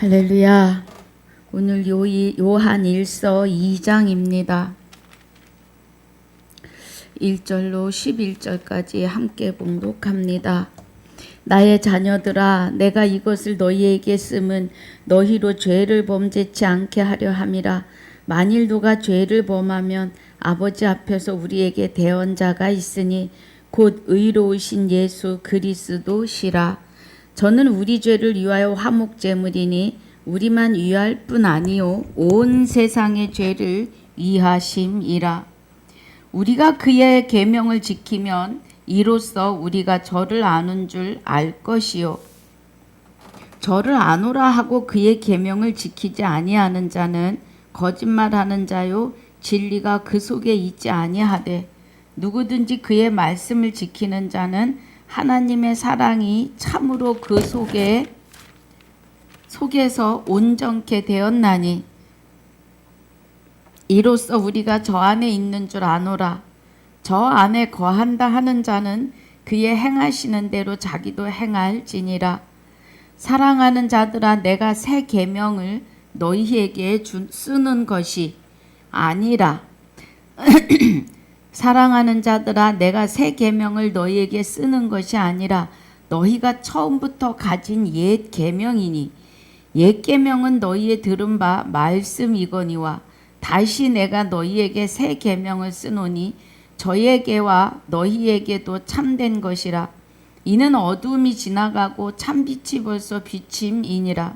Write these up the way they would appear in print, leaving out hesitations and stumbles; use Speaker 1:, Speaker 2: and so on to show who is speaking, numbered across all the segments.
Speaker 1: 할렐루야. 오늘 요한 1서 2장입니다. 1절로 11절까지 함께 봉독합니다. 나의 자녀들아, 내가 이것을 너희에게 쓰면 너희로 죄를 범죄치 않게 하려 함이라. 만일 누가 죄를 범하면 아버지 앞에서 우리에게 대언자가 있으니 곧 의로우신 예수 그리스도시라. 저는 우리 죄를 위하여 화목제물이니 우리만 위할 뿐 아니요 온 세상의 죄를 위하심이라. 우리가 그의 계명을 지키면 이로써 우리가 저를 아는 줄 알 것이요, 저를 아노라 하고 그의 계명을 지키지 아니하는 자는 거짓말하는 자요 진리가 그 속에 있지 아니하되, 누구든지 그의 말씀을 지키는 자는 하나님의 사랑이 참으로 그 속에서 온전케 되었나니, 이로써 우리가 저 안에 있는 줄 아노라. 저 안에 거한다 하는 자는 그의 행하시는 대로 자기도 행할지니라. 사랑하는 자들아, 내가 새 계명을 너희에게 쓰는 것이 아니라 사랑하는 자들아, 내가 새 계명을 너희에게 쓰는 것이 아니라 너희가 처음부터 가진 옛 계명이니, 옛 계명은 너희의 들은 바 말씀이거니와 다시 내가 너희에게 새 계명을 쓰노니 저에게와 너희에게도 참된 것이라. 이는 어두움이 지나가고 참빛이 벌써 비침이니라.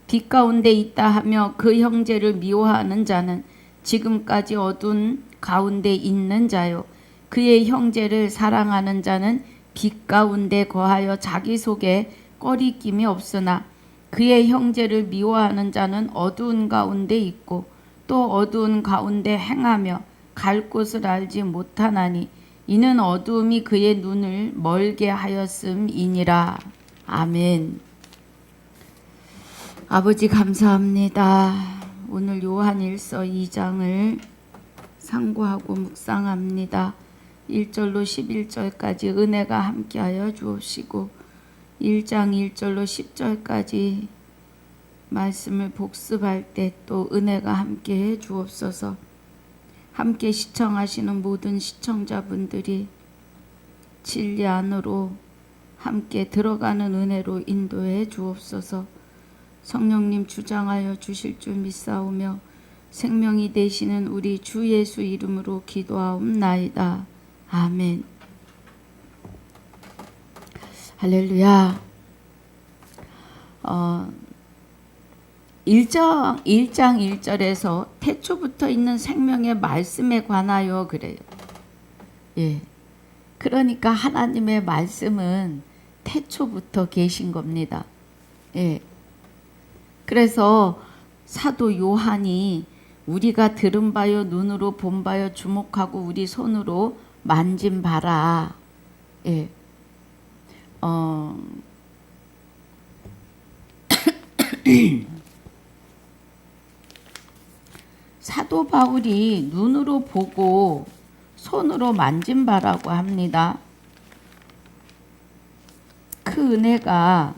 Speaker 1: 빛 가운데 있다 하며 그 형제를 미워하는 자는 지금까지 어두운 가운데 있는 자요, 그의 형제를 사랑하는 자는 빛 가운데 거하여 자기 속에 꺼리낌이 없으나, 그의 형제를 미워하는 자는 어두운 가운데 있고 또 어두운 가운데 행하며 갈 곳을 알지 못하나니, 이는 어두움이 그의 눈을 멀게 하였음이니라. 아멘. 아버지 감사합니다. 오늘 요한 1서 2장을 상고하고 묵상합니다. 1절로 11절까지 은혜가 함께하여 주옵시고 1장 1절로 10절까지 말씀을 복습할 때 또 은혜가 함께해 주옵소서. 함께 시청하시는 모든 시청자분들이 진리 안으로 함께 들어가는 은혜로 인도해 주옵소서. 성령님 주장하여 주실 줄 믿사오며 생명이 되시는 우리 주 예수 이름으로 기도하옵나이다. 아멘. 할렐루야. 1장 1절에서 태초부터 있는 생명의 말씀에 관하여 그래요. 예. 그러니까 하나님의 말씀은 태초부터 계신 겁니다. 예. 그래서 사도 요한이 우리가 들은 바요 눈으로 본 바요 주목하고 우리 손으로 만진 바라. 예. 사도 바울이 눈으로 보고 손으로 만진 바라고 합니다. 그 은혜가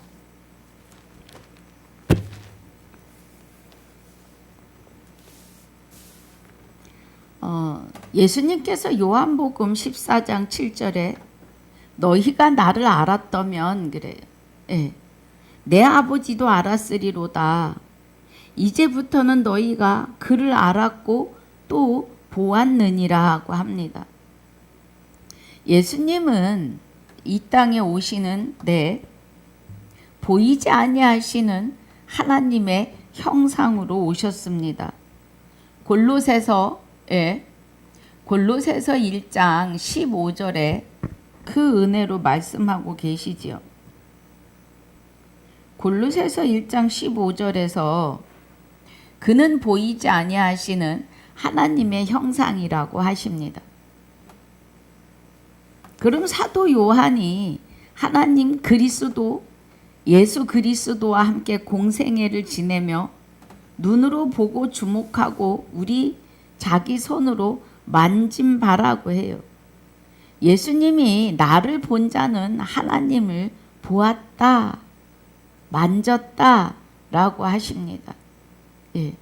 Speaker 1: 예수님께서 요한복음 14장 7절에 너희가 나를 알았다면 그래요. 예. 내 아버지도 알았으리로다. 이제부터는 너희가 그를 알았고 또 보았느니라 고 합니다. 예수님은 이 땅에 오시는 보이지 아니하시는 하나님의 형상으로 오셨습니다. 골로새서 1장 15절에 그 은혜로 말씀하고 계시지요. 골로새서 1장 15절에서 그는 보이지 아니하시는 하나님의 형상이라고 하십니다. 그럼 사도 요한이 하나님 그리스도, 예수 그리스도와 함께 공생애를 지내며 눈으로 보고 주목하고 우리 자기 손으로 만진 바라고 해요. 예수님이 나를 본 자는 하나님을 보았다, 만졌다, 라고 하십니다. 예.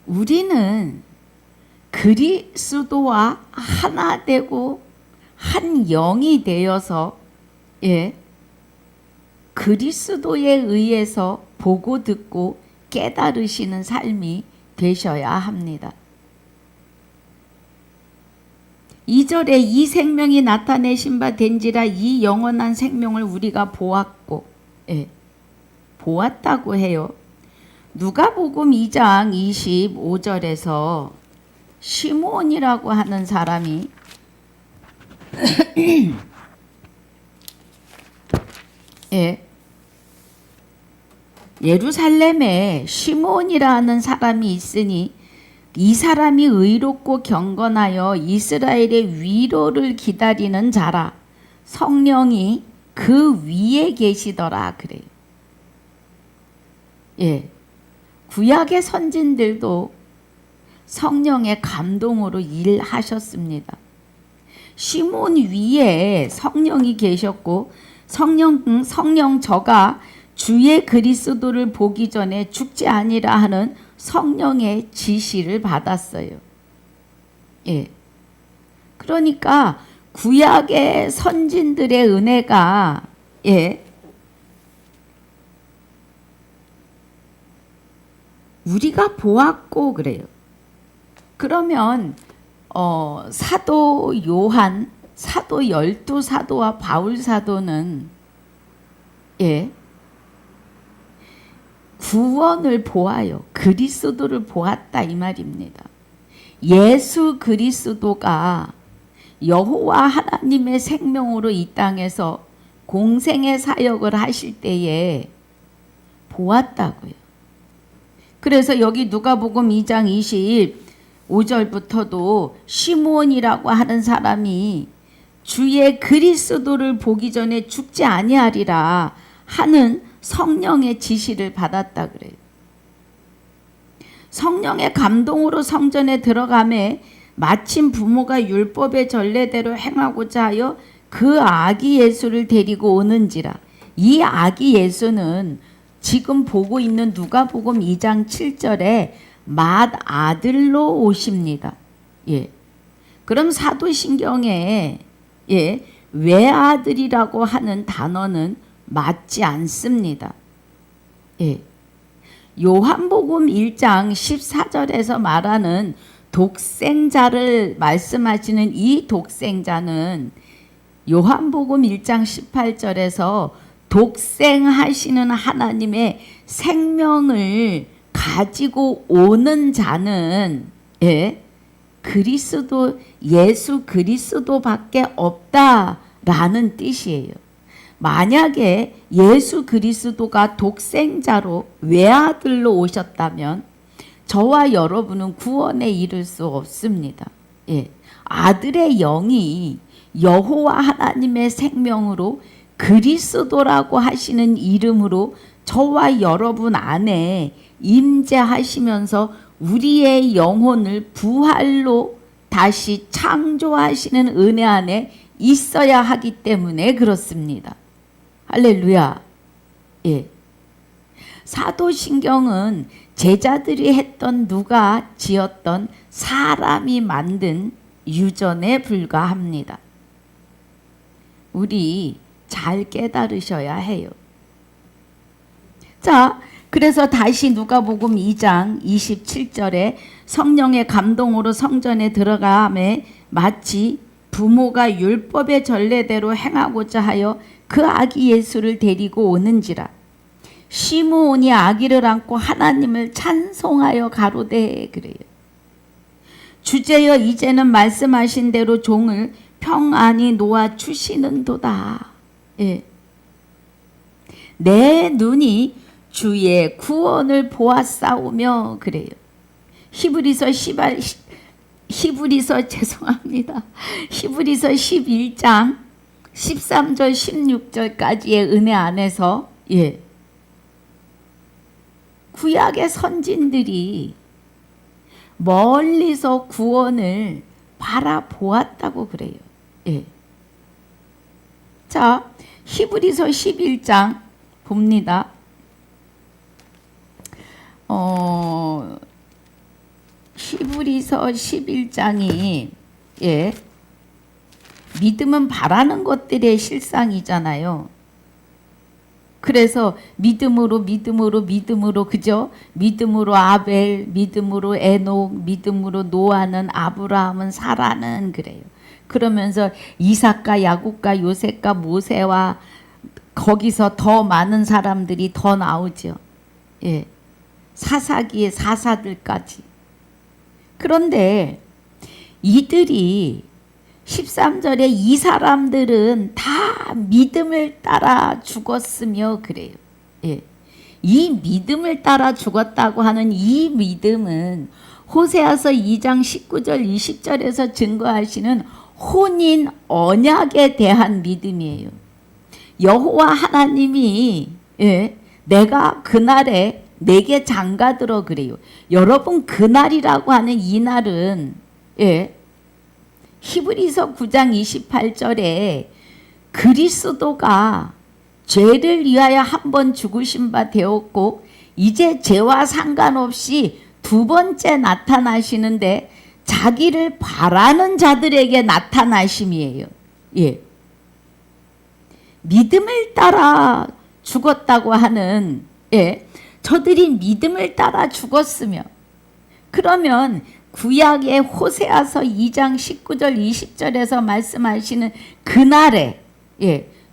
Speaker 1: 우리는 그리스도와 하나 되고 한 영이 되어서 예, 그리스도에 의해서 보고 듣고 깨달으시는 삶이 되셔야 합니다. 2절에 이 생명이 나타내신 바 된지라 이 영원한 생명을 우리가 보았고 예, 보았다고 해요. 누가복음 2장 25절에서 시므온이라고 하는 사람이 예, 예루살렘에 시므온이라는 사람이 있으니 이 사람이 의롭고 경건하여 이스라엘의 위로를 기다리는 자라 성령이 그 위에 계시더라 그래요. 예, 구약의 선진들도 성령의 감동으로 일하셨습니다. 시몬 위에 성령이 계셨고 성령 저가 주의 그리스도를 보기 전에 죽지 아니라 하는 성령의 지시를 받았어요. 예. 그러니까 구약의 선진들의 은혜가 예. 우리가 보았고 그래요. 그러면 사도 요한, 사도 12사도와 바울 사도는 예. 구원을 보아요. 그리스도를 보았다 이 말입니다. 예수 그리스도가 여호와 하나님의 생명으로 이 땅에서 공생의 사역을 하실 때에 보았다고요. 그래서 여기 누가복음 2장 25절부터도 시므온이라고 하는 사람이 주의 그리스도를 보기 전에 죽지 아니하리라 하는 성령의 지시를 받았다 그래요. 성령의 감동으로 성전에 들어가매 마침 부모가 율법의 전례대로 행하고자 하여 그 아기 예수를 데리고 오는지라. 이 아기 예수는 지금 보고 있는 누가복음 2장 7절에 맏아들로 오십니다. 예. 그럼 사도신경에 예, 외아들이라고 하는 단어는 맞지 않습니다. 예. 요한복음 1장 14절에서 말하는 독생자를 말씀하시는 이 독생자는 요한복음 1장 18절에서 독생하시는 하나님의 생명을 가지고 오는 자는 예, 그리스도 예수 그리스도밖에 없다라는 뜻이에요. 만약에 예수 그리스도가 독생자로 외아들로 오셨다면 저와 여러분은 구원에 이를 수 없습니다. 예, 아들의 영이 여호와 하나님의 생명으로 그리스도라고 하시는 이름으로 저와 여러분 안에 임재하시면서 우리의 영혼을 부활로 다시 창조하시는 은혜 안에 있어야 하기 때문에 그렇습니다. 할렐루야. 예. 사도신경은 제자들이 했던 누가 지었던 사람이 만든 유전에 불과합니다. 우리 잘 깨달으셔야 해요. 자, 그래서 다시 누가복음 2장 27절에 성령의 감동으로 성전에 들어가매 마치 부모가 율법의 전례대로 행하고자 하여 그 아기 예수를 데리고 오는지라. 시므온이 아기를 안고 하나님을 찬송하여 가로되 그래요. 주제여 이제는 말씀하신 대로 종을 평안히 놓아 주시는도다. 예. 내 눈이 주의 구원을 보았사오며 그래요. 히브리서 11장 13절 16절까지의 은혜 안에서 예. 구약의 선진들이 멀리서 구원을 바라보았다고 그래요. 예. 자, 히브리서 11장 봅니다. 히브리서 11장이 믿음은 바라는 것들의 실상이잖아요. 그래서 믿음으로 그죠? 믿음으로 아벨, 믿음으로 에녹, 믿음으로 노아는, 아브라함은, 사라는 그래요. 그러면서 이삭과 야곱과 요셉과 모세와 거기서 더 많은 사람들이 더 나오죠. 사사기의 사사들까지. 그런데 이들이 13절에 이 사람들은 다 믿음을 따라 죽었으며 그래요. 이 믿음을 따라 죽었다고 하는 이 믿음은 호세아서 2장 19절 20절에서 증거하시는 혼인 언약에 대한 믿음이에요. 여호와 하나님이 내가 그날에 내게 장가들어 그래요. 여러분 그날이라고 하는 이 날은 히브리서 9장 28절에 그리스도가 죄를 위하여 한 번 죽으신 바 되었고 이제 죄와 상관없이 두 번째 나타나시는데 자기를 바라는 자들에게 나타나심이에요. 믿음을 따라 죽었다고 하는 저들이 믿음을 따라 죽었으며 그러면 구약의 호세아서 2장 19절 20절에서 말씀하시는 그날에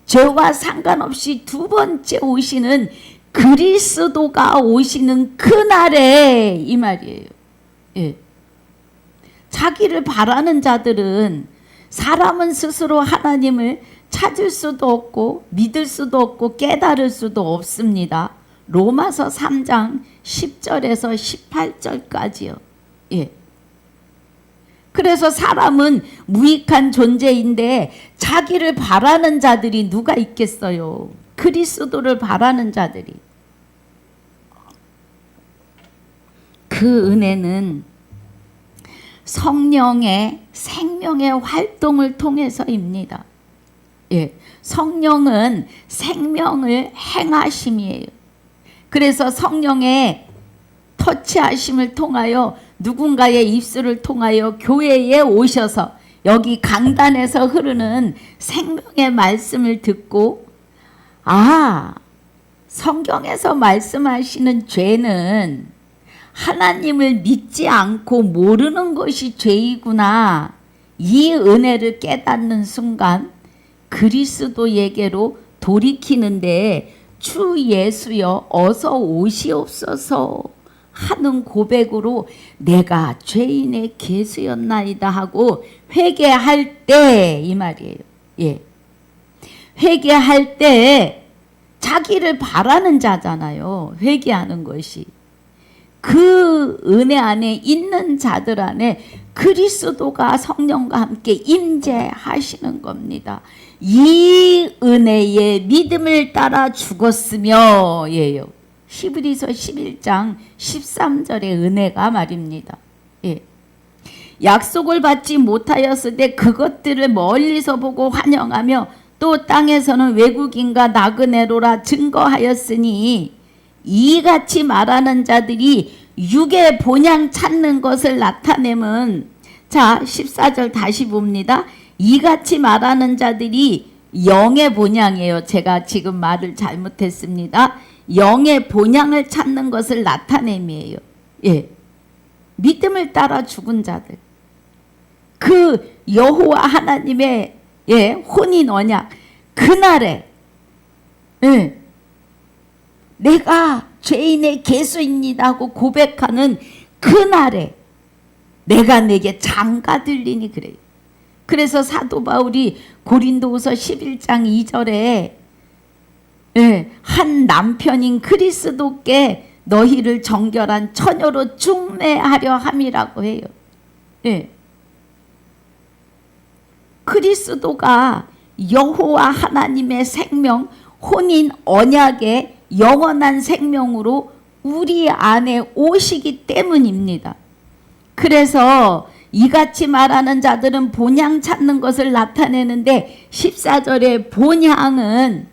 Speaker 1: 죄와 상관없이 두 번째 오시는 그리스도가 오시는 그날에 이 말이에요. 자기를 바라는 자들은 사람은 스스로 하나님을 찾을 수도 없고 믿을 수도 없고 깨달을 수도 없습니다. 로마서 3장 10절에서 18절까지요. 그래서 사람은 무익한 존재인데 자기를 바라는 자들이 누가 있겠어요? 그리스도를 바라는 자들이. 그 은혜는 성령의 생명의 활동을 통해서입니다. 성령은 생명을 행하심이에요. 그래서 성령의 터치하심을 통하여 누군가의 입술을 통하여 교회에 오셔서 여기 강단에서 흐르는 생명의 말씀을 듣고 성경에서 말씀하시는 죄는 하나님을 믿지 않고 모르는 것이 죄이구나. 이 은혜를 깨닫는 순간 그리스도에게로 돌이키는데 주 예수여 어서 오시옵소서 하는 고백으로 내가 죄인의 계수였나이다 하고 회개할 때 이 말이에요. 회개할 때 자기를 바라는 자잖아요. 회개하는 것이. 그 은혜 안에 있는 자들 안에 그리스도가 성령과 함께 임재하시는 겁니다. 이 은혜에 믿음을 따라 죽었으며 예요. 히브리서 11장 13절의 은혜가 말입니다. 약속을 받지 못하였으되 그것들을 멀리서 보고 환영하며 또 땅에서는 외국인과 나그네로라 증거하였으니 이같이 말하는 자들이 육의 본향 찾는 것을 나타내면 자 14절 다시 봅니다. 이같이 말하는 자들이 영의 본향이에요. 제가 지금 말을 잘못했습니다. 영의 본향을 찾는 것을 나타냄이에요. 믿음을 따라 죽은 자들. 그 여호와 하나님의 혼인 언약 그날에 내가 죄인의 계수입니다 하고 고백하는 그날에 내가 내게 장가 들리니 그래요. 그래서 사도 바울이 고린도후서 11장 2절에 한 남편인 그리스도께 너희를 정결한 처녀로 중매하려 함이라고 해요. 그리스도가 여호와 하나님의 생명, 혼인 언약의 영원한 생명으로 우리 안에 오시기 때문입니다. 그래서 이같이 말하는 자들은 본향 찾는 것을 나타내는데 14절에 본향은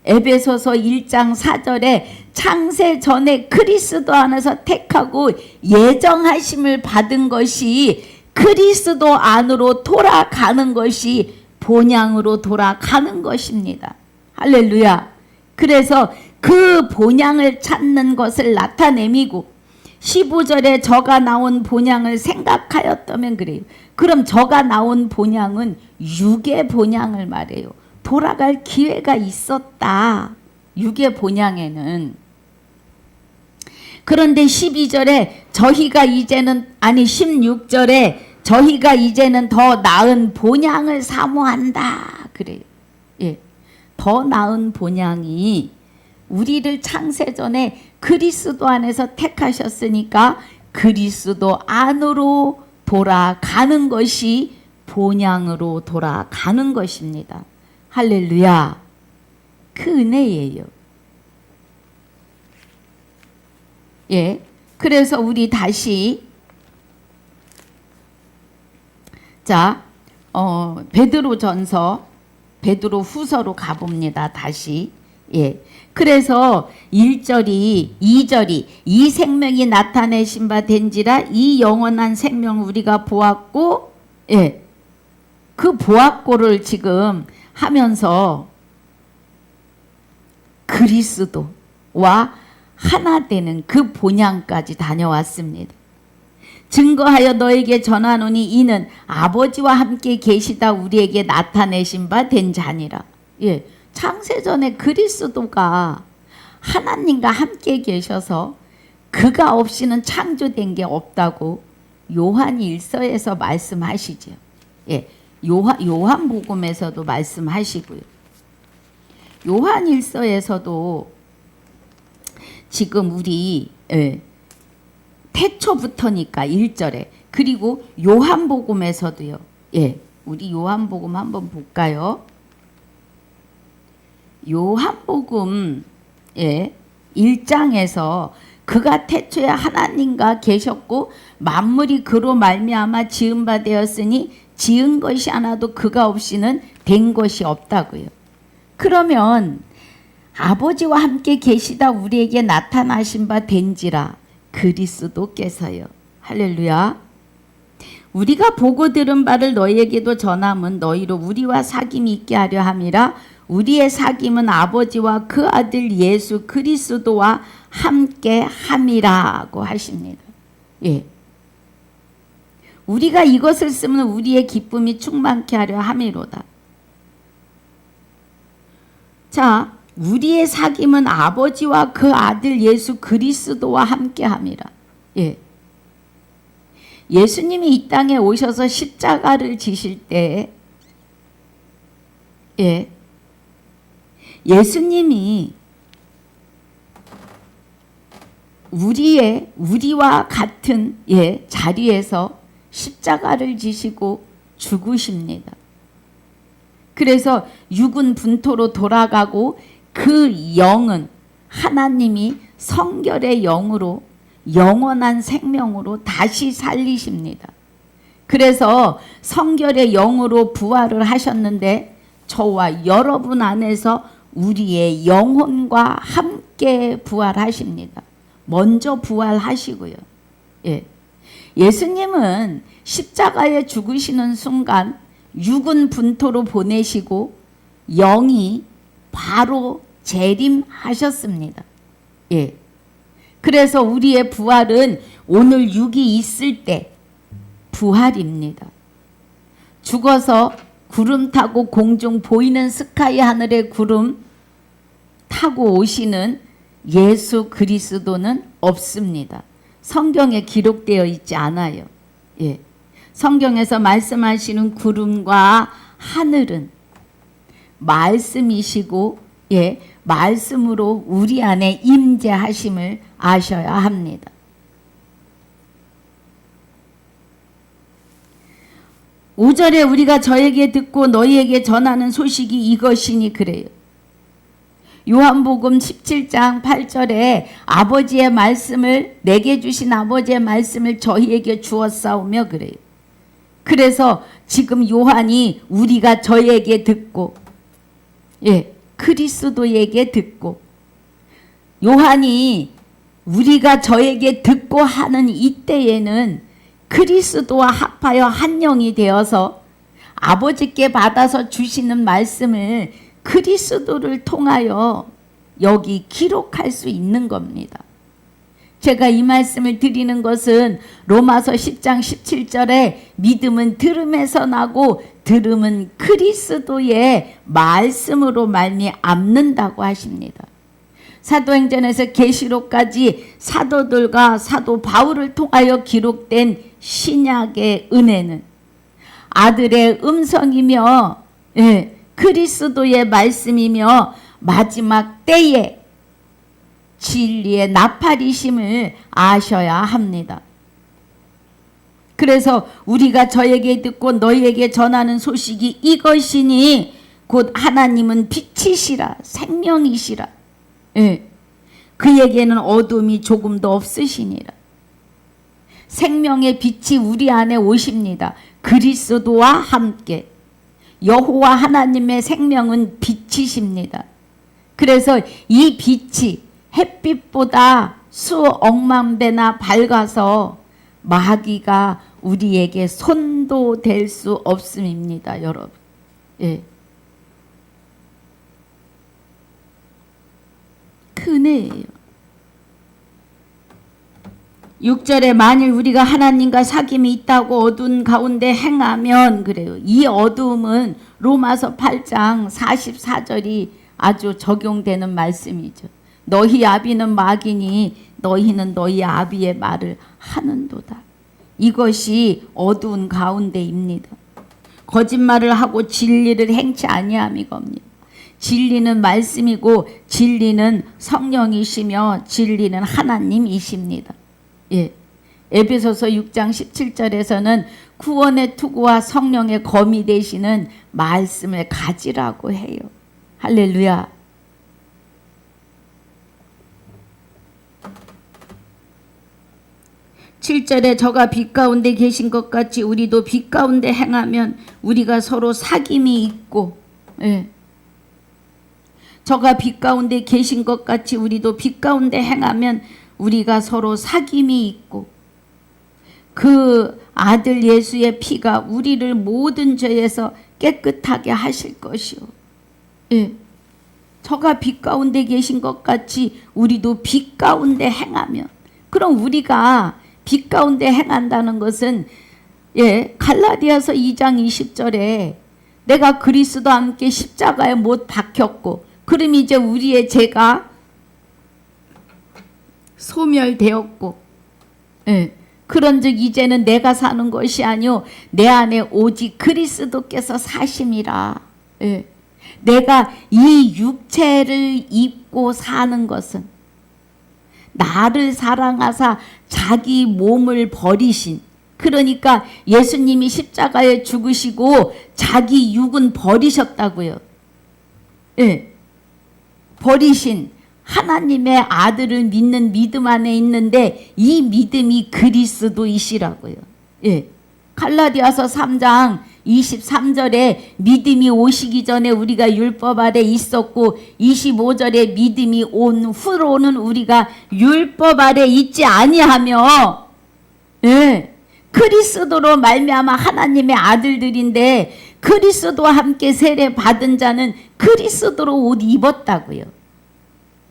Speaker 1: 에베소서 1장 4절에 창세 전에 그리스도 안에서 택하고 예정하심을 받은 것이 그리스도 안으로 돌아가는 것이 본향으로 돌아가는 것입니다. 할렐루야. 그래서 그 본향을 찾는 것을 나타내미고 15절에 저가 나온 본향을 생각하였다면 그래요. 그럼 저가 나온 본향은 육의 본향을 말해요. 돌아갈 기회가 있었다. 육의 본향에는. 그런데 12절에 저희가 이제는 16절에 저희가 이제는 더 나은 본향을 사모한다. 그래요. 예. 더 나은 본향이 우리를 창세전에 그리스도 안에서 택하셨으니까 그리스도 안으로 돌아가는 것이 본향으로 돌아가는 것입니다. 할렐루야. 그 은혜예요. 예. 그래서 우리 다시 베드로전서 베드로 후서로 가봅니다. 다시. 예. 그래서 1절이 2절이 이 생명이 나타내신 바 된지라 이 영원한 생명 우리가 보았고, 예. 그 보았고를 지금 하면서 그리스도와 하나 되는 그 본향까지 다녀왔습니다. 증거하여 너에게 전하노니 이는 아버지와 함께 계시다 우리에게 나타내신 바 된 자니라. 예. 창세전에 그리스도가 하나님과 함께 계셔서 그가 없이는 창조된 게 없다고 요한 1서에서 말씀하시죠. 예. 요한복음에서도 말씀하시고요. 요한 1서에서도 지금 우리 태초부터니까 1절에 그리고 요한복음에서도요. 예. 우리 요한복음 한번 볼까요? 요한복음 1장에서 그가 태초에 하나님과 계셨고 만물이 그로 말미암아 지은 바 되었으니 지은 것이 하나도 그가 없이는 된 것이 없다고요. 그러면 아버지와 함께 계시다 우리에게 나타나신 바 된지라 그리스도께서요. 할렐루야. 우리가 보고 들은 바를 너희에게도 전함은 너희로 우리와 사귐이 있게 하려 함이라. 우리의 사귐은 아버지와 그 아들 예수 그리스도와 함께 함이라고 하십니다. 예. 우리가 이것을 쓰면 우리의 기쁨이 충만케 하려 함이로다. 자, 우리의 사귐은 아버지와 그 아들 예수 그리스도와 함께 함이라. 예. 예수님이 이 땅에 오셔서 십자가를 지실 때, 예. 예수님이 우리와 같은 자리에서 십자가를 지시고 죽으십니다. 그래서 육은 분토로 돌아가고 그 영은 하나님이 성결의 영으로 영원한 생명으로 다시 살리십니다. 그래서 성결의 영으로 부활을 하셨는데 저와 여러분 안에서 우리의 영혼과 함께 부활하십니다. 먼저 부활하시고요. 예. 예수님은 십자가에 죽으시는 순간 육은 분토로 보내시고 영이 바로 재림하셨습니다. 예. 그래서 우리의 부활은 오늘 육이 있을 때 부활입니다. 죽어서 구름 타고 공중 보이는 스카이 하늘의 구름 타고 오시는 예수 그리스도는 없습니다. 성경에 기록되어 있지 않아요. 예. 성경에서 말씀하시는 구름과 하늘은 말씀이시고 말씀으로 우리 안에 임재하심을 아셔야 합니다. 오절에 우리가 저에게 듣고 너희에게 전하는 소식이 이것이니 그래요. 요한복음 17장 8절에 아버지의 말씀을 내게 주신 아버지의 말씀을 저희에게 주었사오며 그래요. 그래서 지금 요한이 우리가 저에게 듣고, 그리스도에게 듣고, 요한이 우리가 저에게 듣고 하는 이때에는 그리스도와 합하여 한 영이 되어서 아버지께 받아서 주시는 말씀을 그리스도를 통하여 여기 기록할 수 있는 겁니다. 제가 이 말씀을 드리는 것은 로마서 10장 17절에 믿음은 들음에서 나고 들음은 그리스도의 말씀으로 말미암는다고 하십니다. 사도행전에서 계시록까지 사도들과 사도 바울을 통하여 기록된 신약의 은혜는 아들의 음성이며 그리스도의 말씀이며 마지막 때에 진리의 나팔이심을 아셔야 합니다. 그래서 우리가 저에게 듣고 너희에게 전하는 소식이 이것이니 곧 하나님은 빛이시라 생명이시라. 그에게는 어둠이 조금도 없으시니라. 생명의 빛이 우리 안에 오십니다. 그리스도와 함께. 여호와 하나님의 생명은 빛이십니다. 그래서 이 빛이 햇빛보다 수억만 배나 밝아서 마귀가 우리에게 손도 댈 수 없음입니다, 여러분. 은혜예요. 6절에 만일 우리가 하나님과 사귐이 있다고 어두운 가운데 행하면 그래요. 이 어두움은 로마서 8장 44절이 아주 적용되는 말씀이죠. 너희 아비는 마귀니 너희는 너희 아비의 말을 하는도다. 이것이 어두운 가운데입니다. 거짓말을 하고 진리를 행치 아니함이겁니다. 진리는 말씀이고 진리는 성령이시며 진리는 하나님이십니다. 에베소서 6장 17절에서는 구원의 투구와 성령의 검이 되시는 말씀을 가지라고 해요. 할렐루야. (7절에) 저가 빛 가운데 계신 것 같이 우리도 빛 가운데 행하면 우리가 서로 사귐이 있고, 저가 빛 가운데 계신 것 같이 우리도 빛 가운데 행하면 우리가 서로 사귐이 있고 그 아들 예수의 피가 우리를 모든 죄에서 깨끗하게 하실 것이요. 저가 빛 가운데 계신 것 같이 우리도 빛 가운데 행하면, 그럼 우리가 빛 가운데 행한다는 것은 갈라디아서 2장 20절에 내가 그리스도와 함께 십자가에 못 박혔고 그럼 이제 우리의 죄가 소멸되었고, 그런즉 이제는 내가 사는 것이 아니요 내 안에 오직 그리스도께서 사심이라. 내가 이 육체를 입고 사는 것은 나를 사랑하사 자기 몸을 버리신, 그러니까 예수님이 십자가에 죽으시고 자기 육은 버리셨다고요. 버리신 하나님의 아들을 믿는 믿음 안에 있는데 이 믿음이 그리스도이시라고요. 갈라디아서 3장 23절에 믿음이 오시기 전에 우리가 율법 아래 있었고 25절에 믿음이 온 후로는 우리가 율법 아래 있지 아니하며 그리스도로 말미암아 하나님의 아들들인데 그리스도와 함께 세례 받은 자는 그리스도로 옷 입었다고요.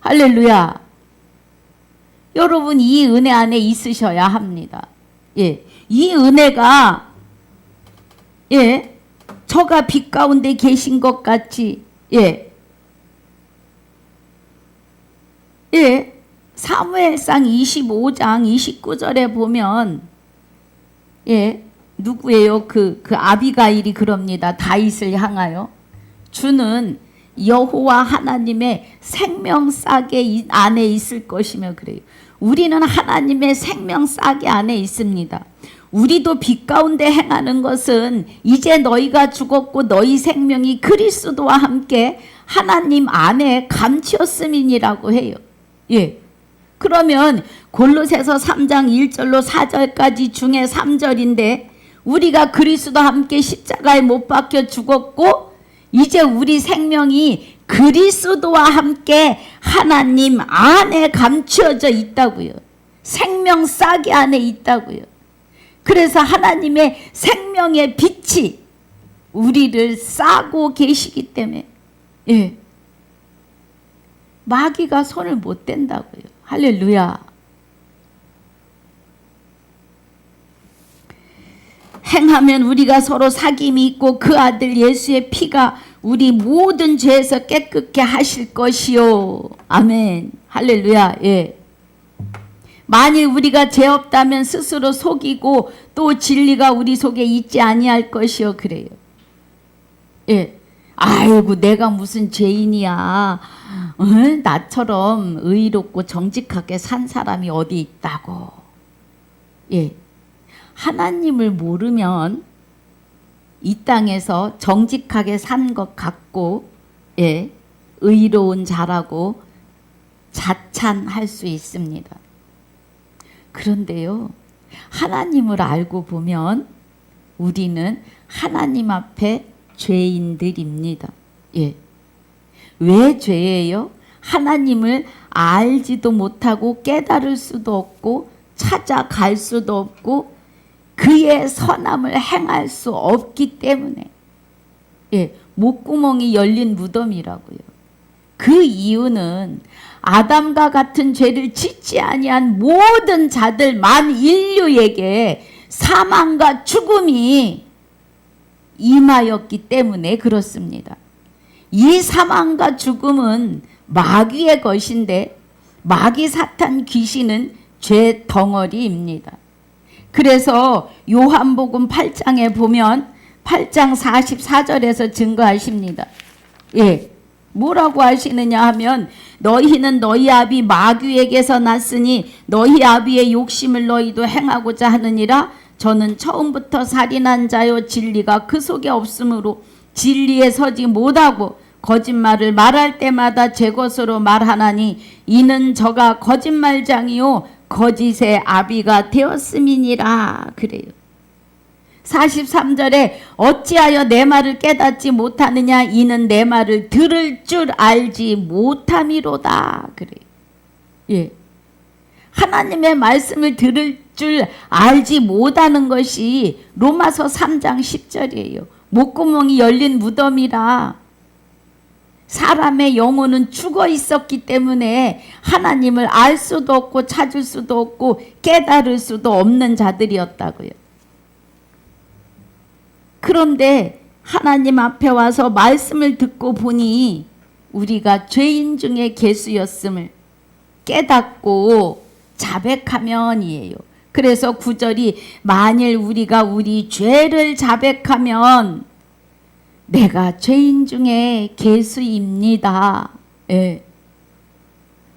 Speaker 1: 할렐루야. 여러분 이 은혜 안에 있으셔야 합니다. 이 은혜가 저가 빛 가운데 계신 것 같이 사무엘상 25장 29절에 보면 누구예요? 그 아비가일이 그럽니다. 다윗을 향하여 주는 여호와 하나님의 생명싸개 안에 있을 것이며 그래요. 우리는 하나님의 생명싸개 안에 있습니다. 우리도 빛 가운데 행하는 것은 이제 너희가 죽었고 너희 생명이 그리스도와 함께 하나님 안에 감추었음이니라고 해요. 그러면 골로새서 3장 1절로 4절까지 중에 3절인데 우리가 그리스도와 함께 십자가에 못 박혀 죽었고 이제 우리 생명이 그리스도와 함께 하나님 안에 감추어져 있다고요. 생명 싹이 안에 있다고요. 그래서 하나님의 생명의 빛이 우리를 싸고 계시기 때문에 마귀가 손을 못 댄다고요. 할렐루야. 행하면 우리가 서로 사귐이 있고 그 아들 예수의 피가 우리 모든 죄에서 깨끗게 하실 것이요. 아멘. 할렐루야. 만일 우리가 죄 없다면 스스로 속이고 또 진리가 우리 속에 있지 아니할 것이요. 그래요. 아이고 내가 무슨 죄인이야. 나처럼 의롭고 정직하게 산 사람이 어디 있다고. 하나님을 모르면 이 땅에서 정직하게 산 것 같고 의로운 자라고 자찬할 수 있습니다. 그런데요, 하나님을 알고 보면 우리는 하나님 앞에 죄인들입니다. 왜 죄예요? 하나님을 알지도 못하고 깨달을 수도 없고 찾아갈 수도 없고 그의 선함을 행할 수 없기 때문에 목구멍이 열린 무덤이라고요. 그 이유는 아담과 같은 죄를 짓지 아니한 모든 자들 만 인류에게 사망과 죽음이 임하였기 때문에 그렇습니다. 이 사망과 죽음은 마귀의 것인데 마귀 사탄 귀신은 죄 덩어리입니다. 그래서 요한복음 8장에 보면 8장 44절에서 증거하십니다. 뭐라고 하시느냐 하면 너희는 너희 아비 마귀에게서 났으니 너희 아비의 욕심을 너희도 행하고자 하느니라. 저는 처음부터 살인한 자요 진리가 그 속에 없으므로 진리에 서지 못하고 거짓말을 말할 때마다 제 것으로 말하나니 이는 저가 거짓말장이요 거짓의 아비가 되었음이니라. 그래요. 43절에 어찌하여 내 말을 깨닫지 못하느냐 이는 내 말을 들을 줄 알지 못함이로다. 그래요. 하나님의 말씀을 들을 줄 알지 못하는 것이 로마서 3장 10절이에요. 목구멍이 열린 무덤이라. 사람의 영혼은 죽어 있었기 때문에 하나님을 알 수도 없고 찾을 수도 없고 깨달을 수도 없는 자들이었다고요. 그런데 하나님 앞에 와서 말씀을 듣고 보니 우리가 죄인 중에 괴수였음을 깨닫고 자백하면이에요. 그래서 9절이 만일 우리가 우리 죄를 자백하면 내가 죄인 중에 괴수입니다.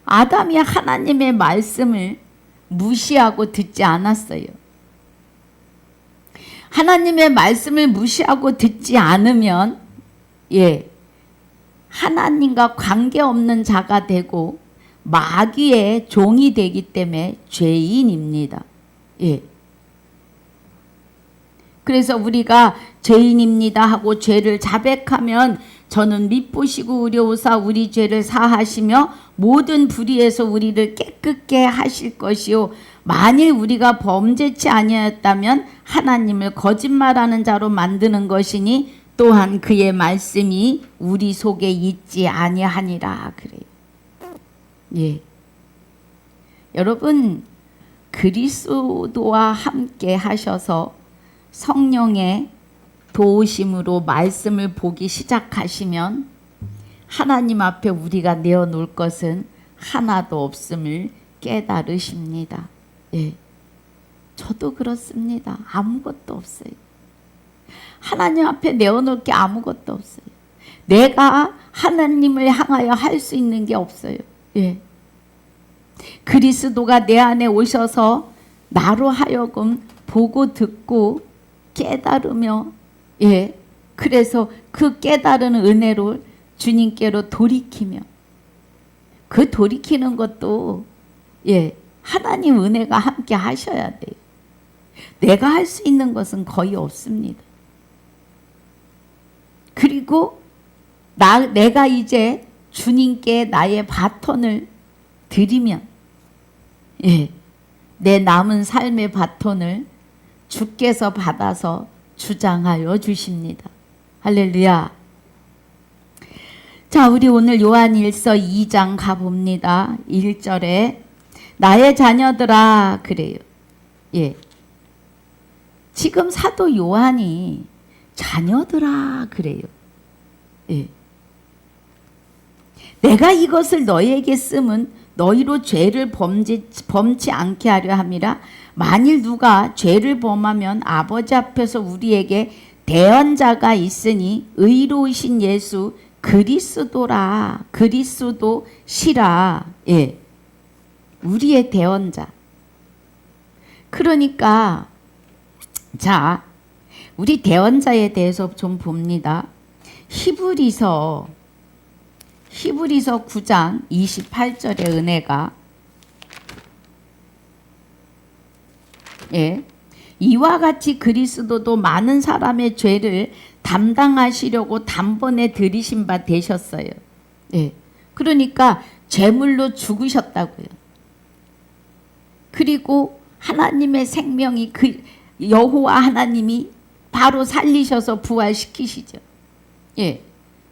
Speaker 1: 아담이 하나님의 말씀을 무시하고 듣지 않았어요. 하나님의 말씀을 무시하고 듣지 않으면 하나님과 관계없는 자가 되고 마귀의 종이 되기 때문에 죄인입니다. 그래서 우리가 죄인입니다 하고 죄를 자백하면 저는 미쁘시고 의로우사 우리 죄를 사하시며 모든 불의에서 우리를 깨끗게 하실 것이요 만일 우리가 범죄치 아니하였다면 하나님을 거짓말하는 자로 만드는 것이니 또한 그의 말씀이 우리 속에 있지 아니하니라. 그래요. 여러분 그리스도와 함께 하셔서 성령의 도우심으로 말씀을 보기 시작하시면 하나님 앞에 우리가 내어놓을 것은 하나도 없음을 깨달으십니다. 저도 그렇습니다. 아무것도 없어요. 하나님 앞에 내어놓을 게 아무것도 없어요. 내가 하나님을 향하여 할 수 있는 게 없어요. 그리스도가 내 안에 오셔서 나로 하여금 보고 듣고 깨달으며 그래서 그 깨달은 은혜로 주님께로 돌이키며 그 돌이키는 것도 하나님 은혜가 함께 하셔야 돼요. 내가 할 수 있는 것은 거의 없습니다. 그리고 내가 이제 주님께 나의 바톤을 드리면, 내 남은 삶의 바톤을 주께서 받아서 주장하여 주십니다. 할렐루야. 자, 우리 오늘 요한일서 2장 가봅니다. 1절에 나의 자녀들아 그래요. 지금 사도 요한이 자녀들아 그래요. 내가 이것을 너희에게 쓰면 너희로 죄를 범치 않게 하려 함이라. 만일 누가 죄를 범하면 아버지 앞에서 우리에게 대언자가 있으니 의로우신 예수 그리스도라. 그리스도시라. 우리의 대언자. 그러니까 자, 우리 대언자에 대해서 좀 봅니다. 히브리서 9장 28절의 은혜가 이와 같이 그리스도도 많은 사람의 죄를 담당하시려고 단번에 들이신 바 되셨어요. 그러니까 제물로 죽으셨다고요. 그리고 하나님의 생명이 여호와 하나님이 바로 살리셔서 부활시키시죠.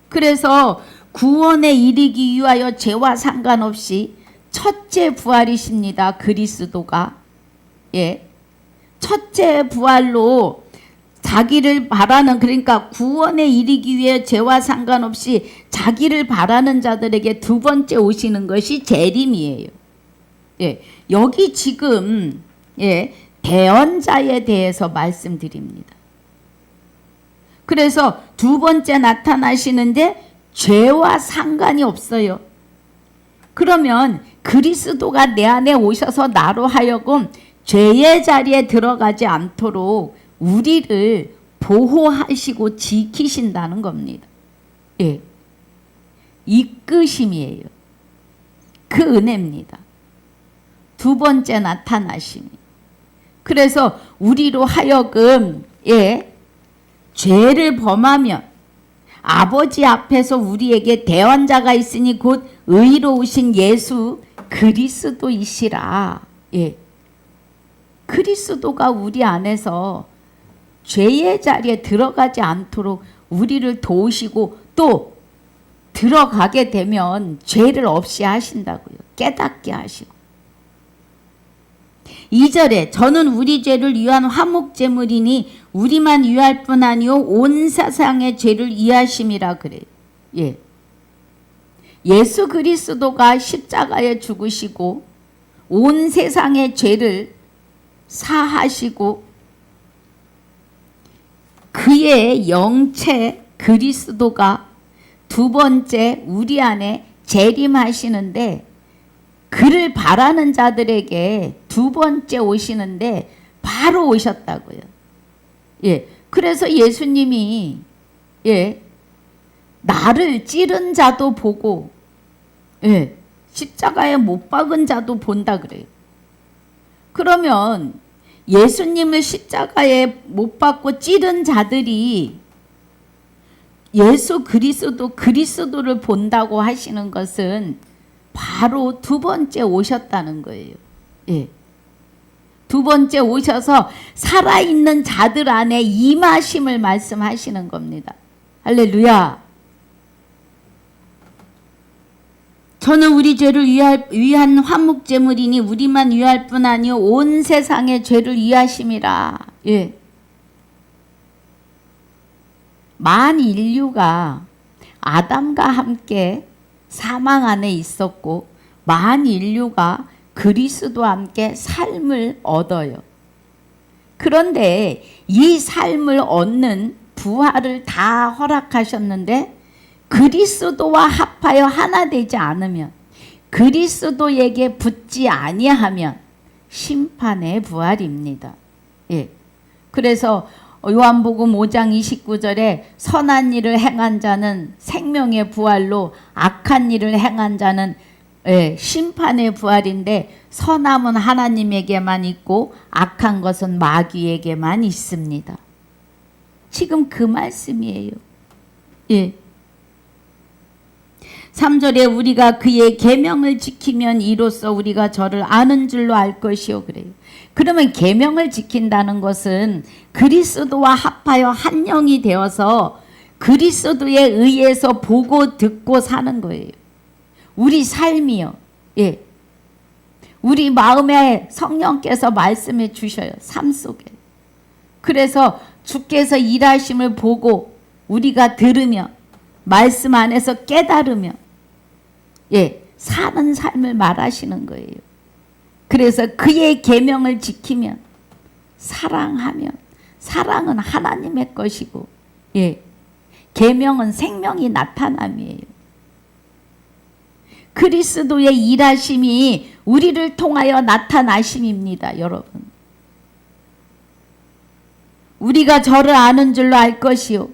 Speaker 1: 그래서 구원에 이르기 위하여 죄와 상관없이 첫째 부활이십니다. 그리스도가. 첫째 부활로 자기를 바라는, 그러니까 구원에 이르기 위해 죄와 상관없이 자기를 바라는 자들에게 두 번째 오시는 것이 재림이에요. 여기 지금 대언자에 대해서 말씀드립니다. 그래서 두 번째 나타나시는데 죄와 상관이 없어요. 그러면 그리스도가 내 안에 오셔서 나로 하여금 죄의 자리에 들어가지 않도록 우리를 보호하시고 지키신다는 겁니다. 이끄심이에요. 그 은혜입니다. 두 번째 나타나심이. 그래서 우리로 하여금 죄를 범하면 아버지 앞에서 우리에게 대언자가 있으니 곧 의로우신 예수 그리스도이시라. 그리스도가 우리 안에서 죄의 자리에 들어가지 않도록 우리를 도우시고 또 들어가게 되면 죄를 없이 하신다고요. 깨닫게 하시고. 2절에 저는 우리 죄를 위한 화목제물이니 우리만 위할 뿐 아니요 온 세상의 죄를 위하심이라 그래요. 예수 그리스도가 십자가에 죽으시고 온 세상의 죄를 사하시고 그의 영체 그리스도가 두 번째 우리 안에 재림하시는데 그를 바라는 자들에게 두 번째 오시는데 바로 오셨다고요. 그래서 예수님이 나를 찌른 자도 보고 십자가에 못 박은 자도 본다 그래요. 그러면 예수님을 십자가에 못 박고 찌른 자들이 예수 그리스도를 본다고 하시는 것은 바로 두 번째 오셨다는 거예요. 두 번째 오셔서 살아있는 자들 안에 임하심을 말씀하시는 겁니다. 할렐루야. 저는 우리 죄를 위한 화목제물이니 우리만 위할 뿐 아니요 온 세상의 죄를 위하심이라. 만 인류가 아담과 함께 사망 안에 있었고 만 인류가 그리스도와 함께 삶을 얻어요. 그런데 이 삶을 얻는 부활을 다 허락하셨는데 그리스도와 합하여 하나 되지 않으면 그리스도에게 붙지 아니하면 심판의 부활입니다. 그래서 요한복음 5장 29절에 선한 일을 행한 자는 생명의 부활로 악한 일을 행한 자는 예, 심판의 부활인데 선함은 하나님에게만 있고 악한 것은 마귀에게만 있습니다. 지금 그 말씀이에요. 예. 3절에 우리가 그의 계명을 지키면 이로써 우리가 저를 아는 줄로 알 것이요 그래요. 그러면 계명을 지킨다는 것은 그리스도와 합하여 한 영이 되어서 그리스도에 의해서 보고 듣고 사는 거예요. 우리 삶이요. 예. 우리 마음에 성령께서 말씀해 주셔요. 삶 속에. 그래서 주께서 일하심을 보고 우리가 들으며 말씀 안에서 깨달으며 예, 사는 삶을 말하시는 거예요. 그래서 그의 계명을 지키면 사랑하면 사랑은 하나님의 것이고 예, 계명은 생명이 나타남이에요. 그리스도의 일하심이 우리를 통하여 나타나심입니다. 여러분. 우리가 저를 아는 줄로 알 것이요.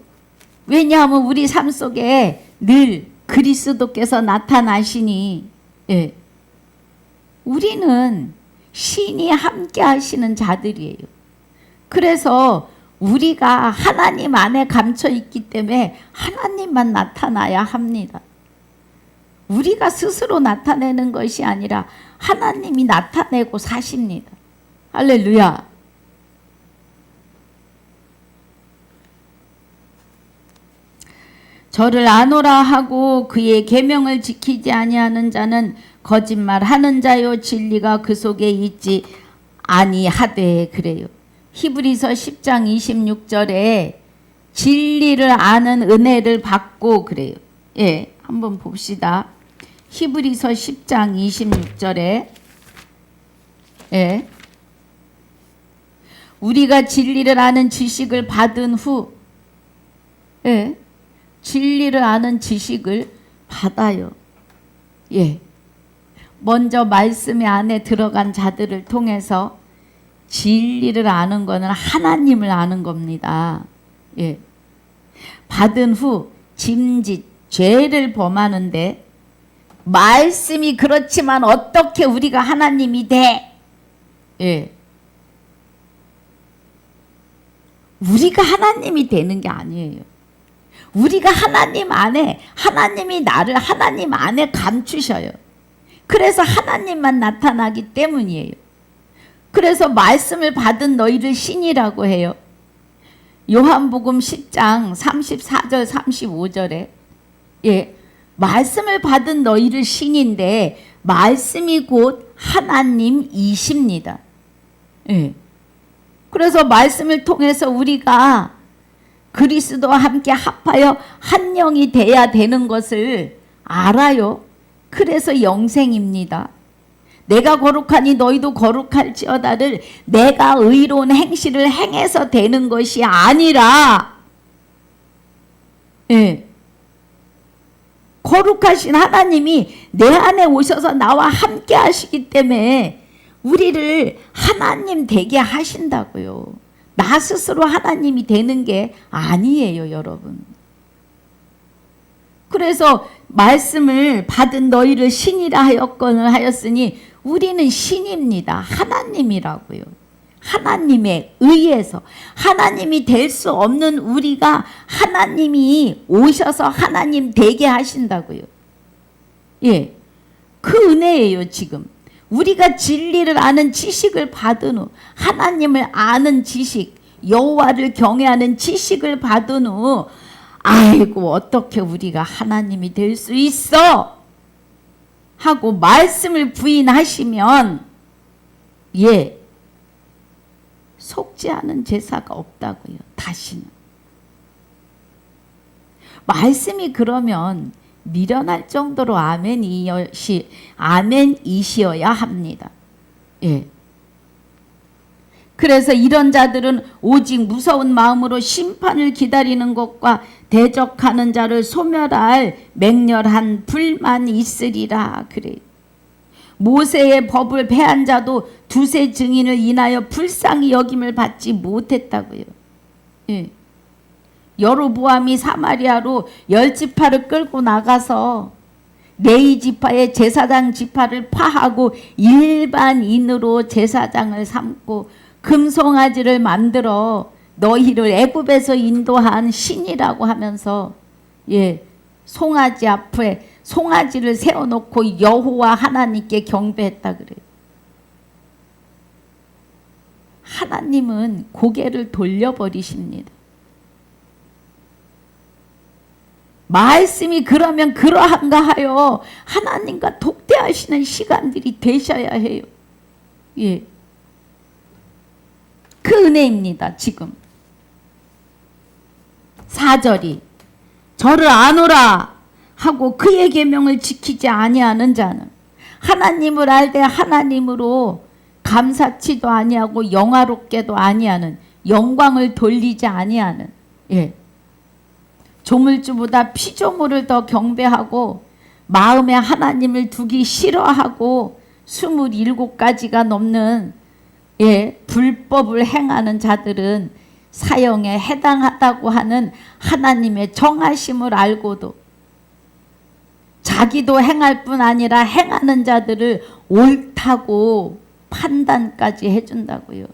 Speaker 1: 왜냐하면 우리 삶 속에 늘 그리스도께서 나타나시니 예. 우리는 신이 함께 하시는 자들이에요. 그래서 우리가 하나님 안에 감춰 있기 때문에 하나님만 나타나야 합니다. 우리가 스스로 나타내는 것이 아니라 하나님이 나타내고 사십니다. 할렐루야. 저를 아노라 하고 그의 계명을 지키지 아니하는 자는 거짓말하는 자요 진리가 그 속에 있지 아니하되 그래요. 히브리서 10장 26절에 진리를 아는 은혜를 받고 그래요. 예, 한번 봅시다. 히브리서 10장 26절에 예, 우리가 진리를 아는 지식을 받은 후 예, 진리를 아는 지식을 받아요. 예. 먼저 말씀의 안에 들어간 자들을 통해서 진리를 아는 것은 하나님을 아는 겁니다. 예. 받은 후 짐짓 죄를 범하는데 말씀이 그렇지만 어떻게 우리가 하나님이 돼? 예. 우리가 하나님이 되는 게 아니에요. 우리가 하나님 안에 하나님이 나를 하나님 안에 감추셔요. 그래서 하나님만 나타나기 때문이에요. 그래서 말씀을 받은 너희를 신이라고 해요. 요한복음 10장 34절 35절에 예, 말씀을 받은 너희를 신인데 말씀이 곧 하나님이십니다. 예. 그래서 말씀을 통해서 우리가 그리스도와 함께 합하여 한 영이 돼야 되는 것을 알아요. 그래서 영생입니다. 내가 거룩하니 너희도 거룩할지어다를 내가 의로운 행실을 행해서 되는 것이 아니라 예. 거룩하신 하나님이 내 안에 오셔서 나와 함께 하시기 때문에 우리를 하나님 되게 하신다고요. 나 스스로 하나님이 되는 게 아니에요, 여러분. 그래서 말씀을 받은 너희를 신이라 하였거늘 하였으니 우리는 신입니다. 하나님이라고요. 하나님에 의해서 하나님이 될 수 없는 우리가 하나님이 오셔서 하나님 되게 하신다고요. 예, 그 은혜예요. 지금 우리가 진리를 아는 지식을 받은 후 하나님을 아는 지식, 여호와를 경외하는 지식을 받은 후 아이고 어떻게 우리가 하나님이 될 수 있어? 하고 말씀을 부인하시면 예, 속지 않은 제사가 없다고요. 다시는. 말씀이 그러면 미련할 정도로 아멘이시여야 합니다. 예. 그래서 이런 자들은 오직 무서운 마음으로 심판을 기다리는 것과 대적하는 자를 소멸할 맹렬한 불만 있으리라 그래요. 모세의 법을 패한 자도 두세 증인을 인하여 불쌍히 여김을 받지 못했다고요. 예. 여로보암이 사마리아로 10지파를 끌고 나가서 레위 지파의 제사장 지파를 파하고 일반인으로 제사장을 삼고 금송아지를 만들어 너희를 애굽에서 인도한 신이라고 하면서 송아지 앞에 송아지를 세워놓고 여호와 하나님께 경배했다 그래요. 하나님은 고개를 돌려버리십니다. 말씀이 그러면 그러한가 하여 하나님과 독대하시는 시간들이 되셔야 해요. 그 은혜입니다. 지금 4절이 저를 아노라 하고 그의 계명을 지키지 아니하는 자는 하나님을 알되 하나님으로 감사치도 아니하고 영화롭게도 아니하는 영광을 돌리지 아니하는 조물주보다 피조물을 더 경배하고 마음에 하나님을 두기 싫어하고 27가지가 넘는 불법을 행하는 자들은 사형에 해당하다고 하는 하나님의 정하심을 알고도 자기도 행할 뿐 아니라 행하는 자들을 옳다고 판단까지 해준다고요.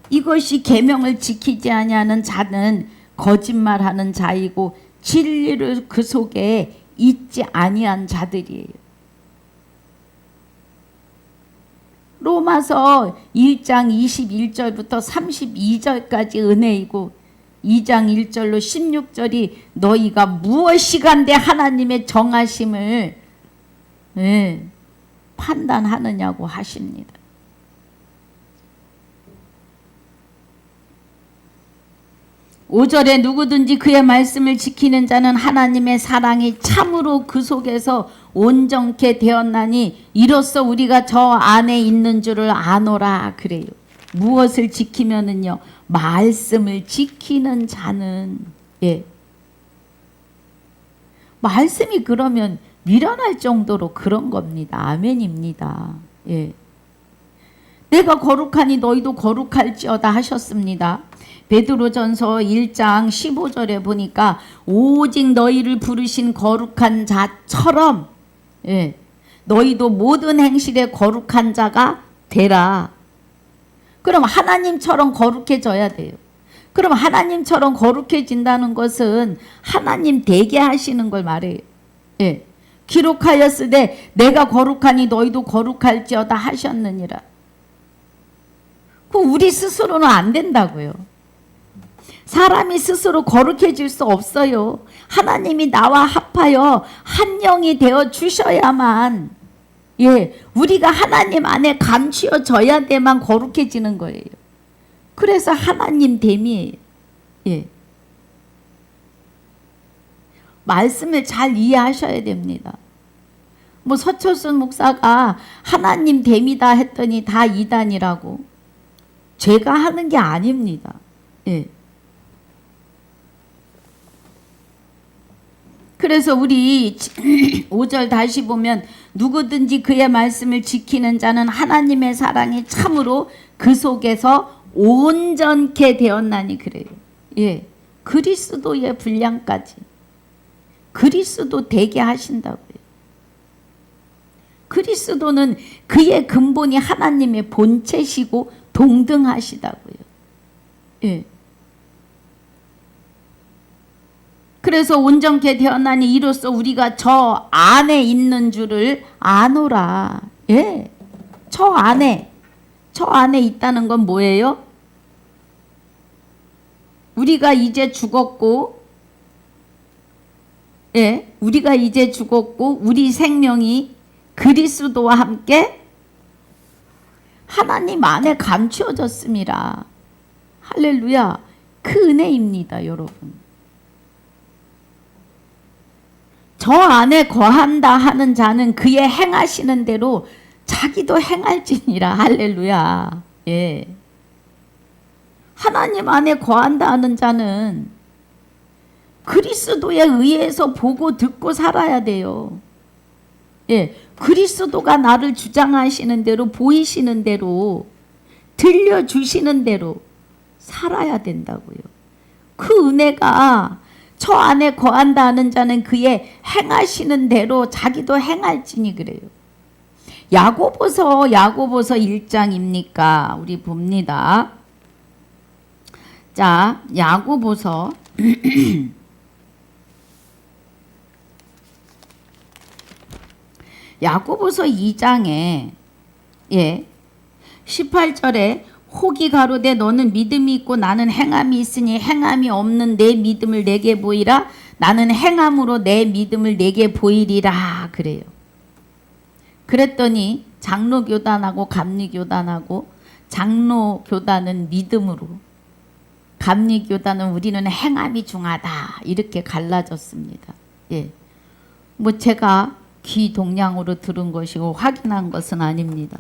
Speaker 1: 이것이 계명을 지키지 아니하는 자는 거짓말하는 자이고 진리를 그 속에 있지 아니한 자들이에요. 로마서 1장 21절부터 32절까지 은혜이고 2장 1절로 16절이 너희가 무엇이간데 하나님의 정하심을 판단하느냐고 하십니다. (5절에) 누구든지 그의 말씀을 지키는 자는 하나님의 사랑이 참으로 그 속에서 온전케 되었나니 이로써 우리가 저 안에 있는 줄을 아노라 그래요. 무엇을 지키면은요, 말씀을 지키는 자는 말씀이 그러면 미련할 정도로 그런 겁니다. 아멘입니다. 내가 거룩하니 너희도 거룩할지어다 하셨습니다. 베드로전서 1장 15절에 보니까 오직 너희를 부르신 거룩한 자처럼 너희도 모든 행실에 거룩한 자가 되라. 그럼 하나님처럼 거룩해져야 돼요. 그럼 하나님처럼 거룩해진다는 것은 하나님 되게 하시는 걸 말해요. 기록하였으되 내가 거룩하니 너희도 거룩할지어다 하셨느니라. 그 우리 스스로는 안 된다고요. 사람이 스스로 거룩해질 수 없어요. 하나님이 나와 합하여 한 영이 되어 주셔야만 우리가 하나님 안에 감추어져야 돼만 거룩해지는 거예요. 그래서 하나님 됨이에요. 말씀을 잘 이해하셔야 됩니다. 뭐 서철순 목사가 하나님 됨이다 했더니 다 이단이라고. 제가 하는 게 아닙니다. 그래서 우리 5절 다시 보면 누구든지 그의 말씀을 지키는 자는 하나님의 사랑이 참으로 그 속에서 온전케 되었나니 그래요. 그리스도의 분량까지 그리스도 되게 하신다고요. 그리스도는 그의 근본이 하나님의 본체시고 동등하시다고요. 그래서 온전케 되었나니 이로써 우리가 저 안에 있는 줄을 아노라. 저 안에 있다는 건 뭐예요? 우리가 이제 죽었고 우리 생명이 그리스도와 함께 하나님 안에 감추어졌습니다. 할렐루야. 그 은혜입니다, 여러분. 저 안에 거한다 하는 자는 그의 행하시는 대로 자기도 행할지니라. 할렐루야. 하나님 안에 거한다 하는 자는 그리스도에 의해서 보고 듣고 살아야 돼요. 그리스도가 나를 주장하시는 대로, 보이시는 대로, 들려주시는 대로 살아야 된다고요. 그 은혜가 저 안에 거한다 하는 자는 그의 행하시는 대로 자기도 행할지니 그래요. 야고보서 1장입니까? 우리 봅니다. 자, 야고보서 야고보서 2장에 18절에 혹이 가로되 너는 믿음이 있고 나는 행함이 있으니 행함이 없는 내 믿음을 내게 보이라. 나는 행함으로 내 믿음을 내게 보이리라 그래요. 그랬더니 장로교단하고 감리교단하고, 장로교단은 믿음으로, 감리교단은 우리는 행함이 중하다 이렇게 갈라졌습니다. 뭐 제가 귀 동량으로 들은 것이고 확인한 것은 아닙니다.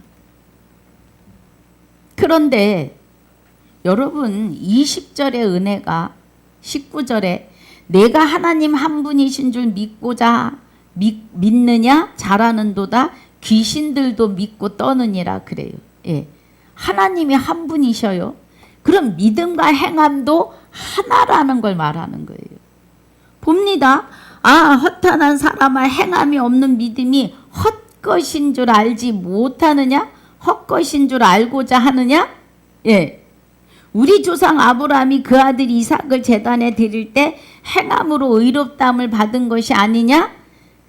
Speaker 1: 그런데 여러분 20절의 은혜가 19절에 내가 하나님 한 분이신 줄 믿고자 믿느냐 잘하는도다 귀신들도 믿고 떠느니라 그래요. 하나님이 한 분이셔요. 그럼 믿음과 행함도 하나라는 걸 말하는 거예요. 봅니다. 허탄한 사람아 행함이 없는 믿음이 헛것인 줄 알지 못하느냐? 헛것인 줄 알고자 하느냐? 우리 조상 아브라함이 그 아들 이삭을 제단에 드릴 때 행함으로 의롭다함을 받은 것이 아니냐?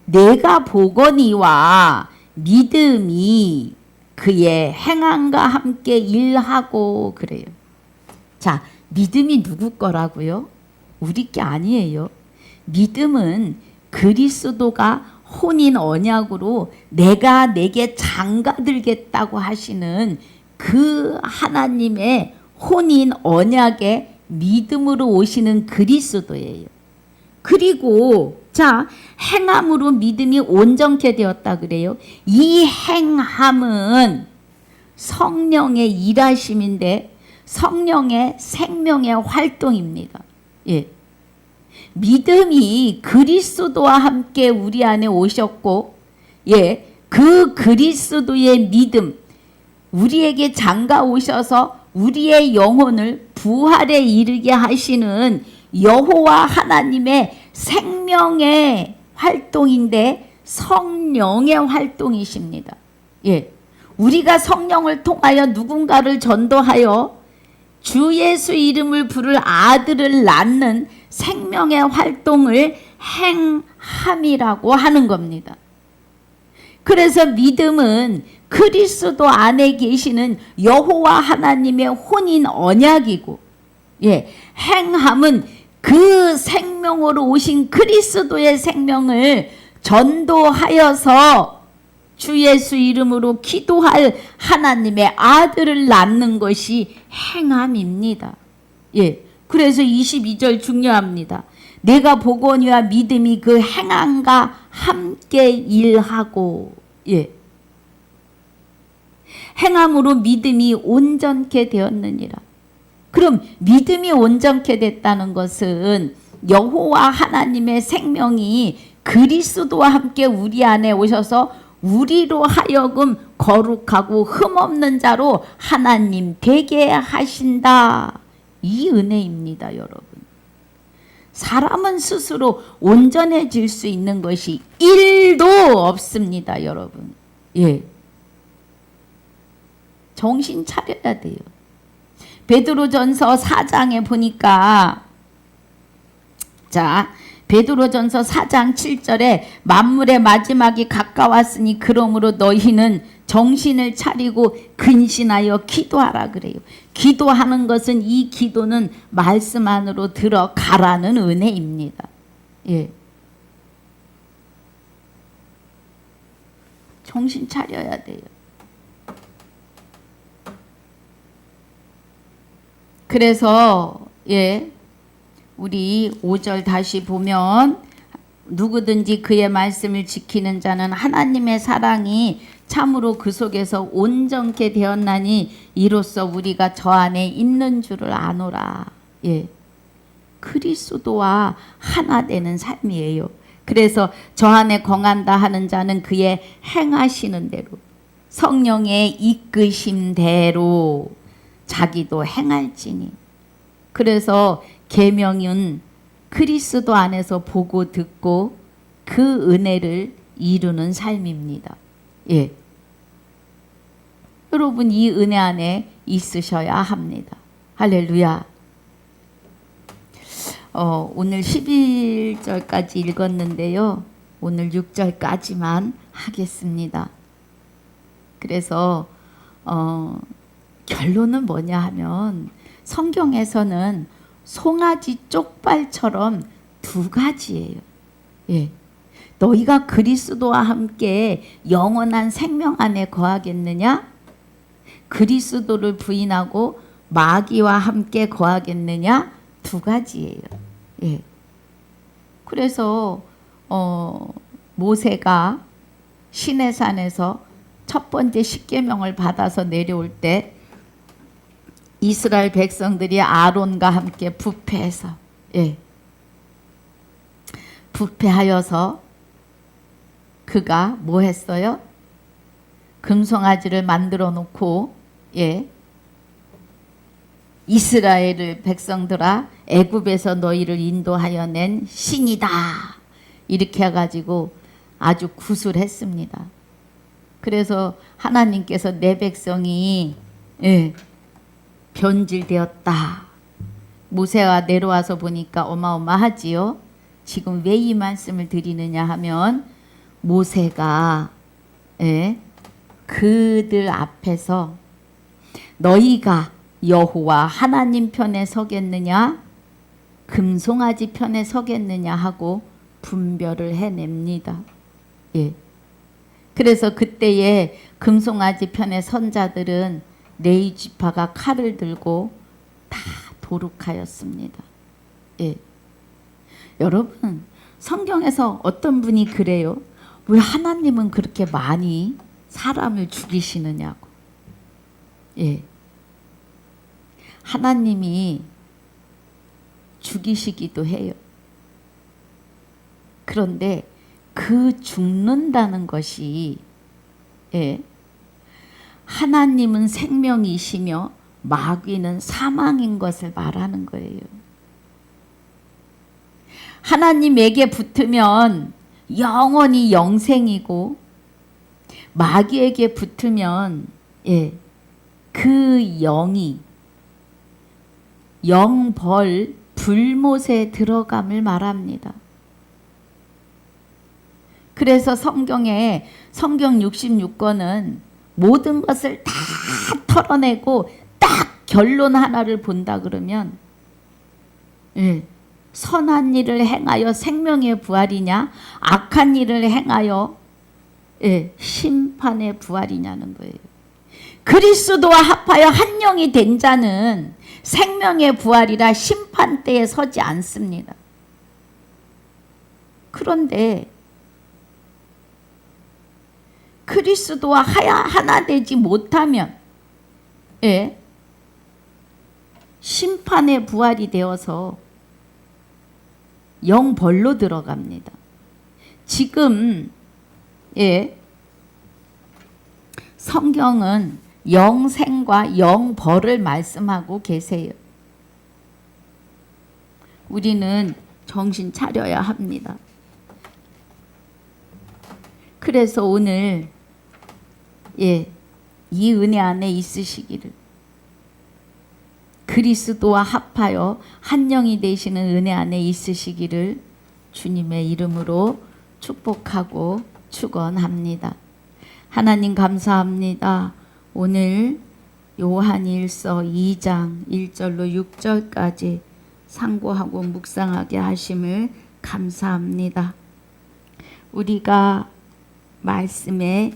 Speaker 1: 내가 보거니와 믿음이 그의 행함과 함께 일하고 그래요. 자, 믿음이 누구 거라고요? 우리 게 아니에요. 믿음은 그리스도가 혼인 언약으로 내가 내게 장가들겠다고 하시는 그 하나님의 혼인 언약에 믿음으로 오시는 그리스도예요. 그리고 자, 행함으로 믿음이 온전케 되었다 그래요. 이 행함은 성령의 일하심인데 성령의 생명의 활동입니다. 믿음이 그리스도와 함께 우리 안에 오셨고, 그 그리스도의 믿음, 우리에게 장가 오셔서 우리의 영혼을 부활에 이르게 하시는 여호와 하나님의 생명의 활동인데 성령의 활동이십니다. 우리가 성령을 통하여 누군가를 전도하여 주 예수 이름을 부를 아들을 낳는 생명의 활동을 행함이라고 하는 겁니다. 그래서 믿음은 그리스도 안에 계시는 여호와 하나님의 혼인 언약이고, 행함은 그 생명으로 오신 그리스도의 생명을 전도하여서 주 예수 이름으로 기도할 하나님의 아들을 낳는 것이 행함입니다. 그래서 22절 중요합니다. 내가 보거니와 믿음이 그 행함과 함께 일하고, 행함으로 믿음이 온전케 되었느니라. 그럼 믿음이 온전케 됐다는 것은 여호와 하나님의 생명이 그리스도와 함께 우리 안에 오셔서 우리로 하여금 거룩하고 흠없는 자로 하나님 되게 하신다. 이 은혜입니다, 여러분. 사람은 스스로 온전해질 수 있는 것이 1도 없습니다, 여러분. 정신 차려야 돼요. 베드로전서 4장에 보니까, 자, 베드로전서 4장 7절에 만물의 마지막이 가까웠으니 그러므로 너희는 정신을 차리고 근신하여 기도하라 그래요. 기도하는 것은, 이 기도는 말씀 안으로 들어가라는 은혜입니다. 정신 차려야 돼요. 그래서 우리 5절 다시 보면 누구든지 그의 말씀을 지키는 자는 하나님의 사랑이 참으로 그 속에서 온전케 되었나니 이로써 우리가 저 안에 있는 줄을 아노라. 그리스도와 하나 되는 삶이에요. 그래서 저 안에 거한다 하는 자는 그의 행하시는 대로, 성령의 이끄신 대로 자기도 행할지니. 그래서 계명은 그리스도 안에서 보고 듣고 그 은혜를 이루는 삶입니다. 예. 여러분 이 은혜 안에 있으셔야 합니다. 할렐루야. 오늘 11절까지 읽었는데요. 오늘 6절까지만 하겠습니다. 그래서 결론은 뭐냐 하면 성경에서는 송아지 쪽발처럼 두 가지예요. 예. 너희가 그리스도와 함께 영원한 생명 안에 거하겠느냐? 그리스도를 부인하고 마귀와 함께 거하겠느냐? 두 가지예요. 예. 그래서 모세가 시내산에서 첫 번째 십계명을 받아서 내려올 때 이스라엘 백성들이 아론과 함께 부패해서 부패하여서 그가 뭐 했어요? 금송아지를 만들어 놓고 이스라엘 백성들아 애굽에서 너희를 인도하여 낸 신이다 이렇게 해가지고 아주 구술했습니다. 그래서 하나님께서 내 백성이 변질되었다. 모세가 내려와서 보니까 어마어마하지요. 지금 왜 이 말씀을 드리느냐 하면 모세가 그들 앞에서 너희가 여호와 하나님 편에 서겠느냐 금송아지 편에 서겠느냐 하고 분별을 해냅니다. 그래서 그때에 금송아지 편에 선 자들은 레위 지파가 칼을 들고 다 도륙하였습니다. 여러분 성경에서 어떤 분이 그래요. 왜 하나님은 그렇게 많이 사람을 죽이시느냐고. 하나님이 죽이시기도 해요. 그런데 그 죽는다는 것이 하나님은 생명이시며 마귀는 사망인 것을 말하는 거예요. 하나님에게 붙으면 영원히 영생이고 마귀에게 붙으면 그 영이 영벌 불못에 들어감을 말합니다. 그래서 성경 66권은 모든 것을 다 털어내고 딱 결론 하나를 본다 그러면 선한 일을 행하여 생명의 부활이냐 악한 일을 행하여 심판의 부활이냐는 거예요. 그리스도와 합하여 한 영이 된 자는 생명의 부활이라 심판대에 서지 않습니다. 그런데 그리스도와 하나 되지 못하면 심판의 부활이 되어서 영벌로 들어갑니다. 지금 성경은 영생과 영벌을 말씀하고 계세요. 우리는 정신 차려야 합니다. 그래서 오늘 이 은혜 안에 있으시기를 그리스도와 합하여 한 영이 되시는 은혜 안에 있으시기를 주님의 이름으로 축복하고 축원합니다. 하나님 감사합니다. 오늘 요한일서 2장 1절로 6절까지 상고하고 묵상하게 하심을 감사합니다. 우리가 말씀의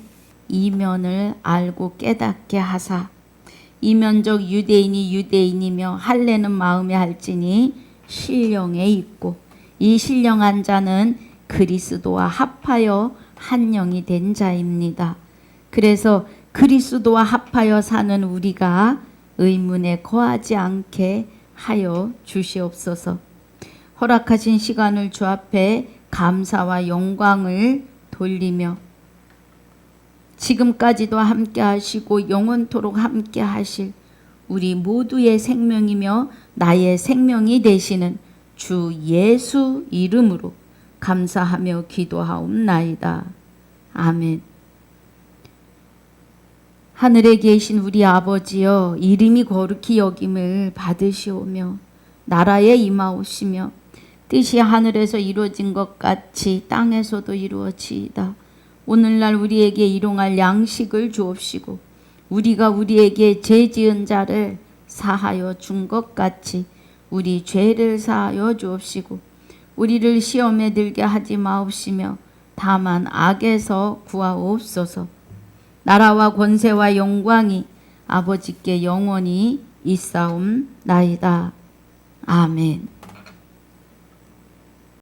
Speaker 1: 이면을 알고 깨닫게 하사 이면적 유대인이 유대인이며 할례는 마음에 할지니 신령에 있고 이 신령한 자는 그리스도와 합하여 한 영이 된 자입니다. 그래서 그리스도와 합하여 사는 우리가 의문에 거하지 않게 하여 주시옵소서. 허락하신 시간을 주 앞에 감사와 영광을 돌리며 지금까지도 함께 하시고 영원토록 함께 하실 우리 모두의 생명이며 나의 생명이 되시는 주 예수 이름으로 감사하며 기도하옵나이다. 아멘. 하늘에 계신 우리 아버지여, 이름이 거룩히 여김을 받으시오며 나라에 임하오시며 뜻이 하늘에서 이루어진 것 같이 땅에서도 이루어지이다. 오늘날 우리에게 일용할 양식을 주옵시고 우리가 우리에게 죄 지은 자를 사하여 준 것 같이 우리 죄를 사하여 주옵시고 우리를 시험에 들게 하지 마옵시며 다만 악에서 구하옵소서. 나라와 권세와 영광이 아버지께 영원히 있사옵나이다. 아멘.